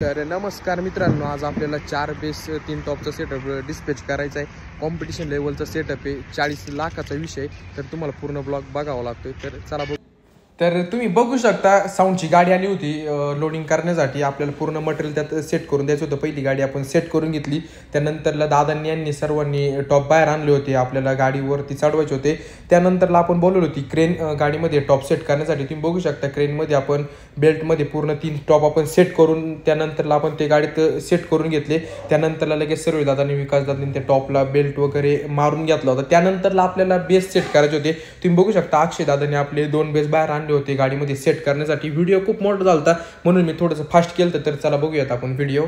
तर नमस्कार मित्रांनो, आज आपल्याला 4 बेस 3 टॉपचा सेटअप डिस्पॅच करायचा आहे. कॉम्पिटिशन लेवलचा सेटअप आहे. 40 लाखाचा विषय. तर तुम्हाला पूर्ण ब्लॉग बघावा लागतोय. तर चला बघू. तर तुम्ही बघू शकता, साऊंडची गाडी आली होती लोडिंग करण्यासाठी. आपल्याला पूर्ण मटेरियल त्यात सेट करून द्यायचं होतं. पहिली गाडी आपण सेट करून घेतली. त्यानंतरला दादांनी यांनी सर्वांनी टॉप बाहेर आणले होते. आपल्याला गाडीवरती चढवायचे होते. त्यानंतरला आपण बोलवली होती क्रेन गाडीमध्ये टॉप सेट करण्यासाठी. तुम्ही बघू शकता, क्रेनमध्ये आपण बेल्टमध्ये पूर्ण 3 टॉप आपण सेट करून त्यानंतरला आपण ते गाडीत सेट करून घेतले. त्यानंतरला लगेच सर्व दादांनी विकास दादांनी त्या टॉपला बेल्ट वगैरे मारून घेतला होता. त्यानंतरला आपल्याला बेस सेट करायचे होते. तुम्ही बघू शकता, अक्षय दादांनी आपले 2 बेस बाहेर आणले होते गाडीमध्ये सेट करण्यासाठी. व्हिडिओ खूप मोठा झाला होता म्हणून मी थोडंसं फास्ट केलं. तर चला बघूयात आपण व्हिडिओ.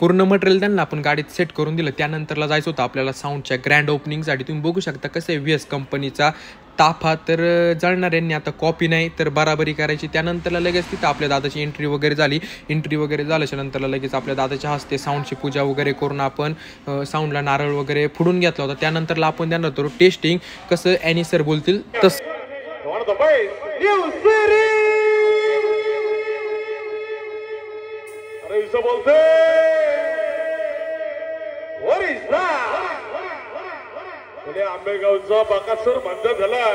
पूर्ण मटेरियल त्यांना आपण गाडीत सेट करून दिलं. त्यानंतरला जायचं होतं आपल्याला साऊंडच्या ग्रँड ओपनिंगसाठी. तुम्ही बघू शकता कसं आहे VS कंपनीचा ताफा. तर जळणाऱ्यांनी आता कॉपी नाही तर बराबरी करायची. त्यानंतरला लगेच तिथं आपल्या दादाची एंट्री वगैरे झाली. एंट्री वगैरे झाल्याच्या नंतरला लगेच आपल्या दादाच्या हस्ते साऊंडची पूजा वगैरे करून आपण साऊंडला नारळ वगैरे फोडून घेतला होता. त्यानंतरला आपण त्यांना तो टेस्टिंग कसं ॲनी सर बोलतील तसं. आंबेगावचा बाकासूर बंद झाला.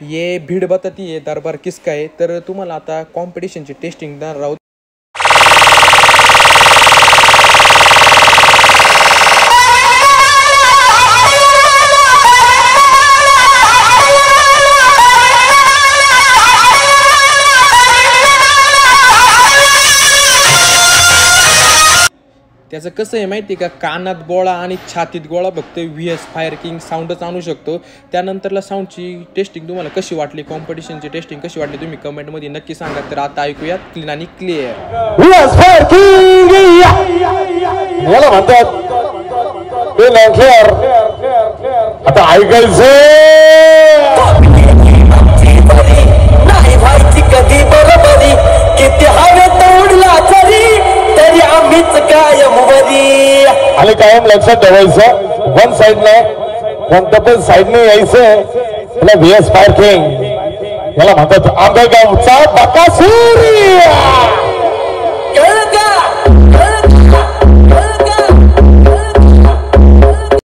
ये भीड बताती है दरबार किसका आहे. तर तुम्हाला आता कॉम्पिटिशनची टेस्टिंग देणार आहोत. त्याचं कसं आहे माहिती आहे का, कानात गोळा आणि छातीत गोळा फक्त VS फायर किंग साऊंडच आणू शकतो. त्यानंतरला साऊंडची टेस्टिंग तुम्हाला कशी वाटली, कॉम्पिटिशनची टेस्टिंग कशी वाटली तुम्ही कमेंटमध्ये नक्की सांगा. तर आता ऐकूयात क्लीन आणि क्लिअर. VS फायर किंग याला म्हणतात क्लीन आणि क्लिअर. आता ऐकायचं नाही व्हायची कधी बरोबरी. किती हवे तोडला तरी तरी आम्हीच कायम वरी. आणि कायम लक्षात ठेवायचं, वन साइड नाही कोणत्या पण साईडने यायचं. त्याला VS फायर किंग याला म्हणतात आंबेगावचा बाकासूर.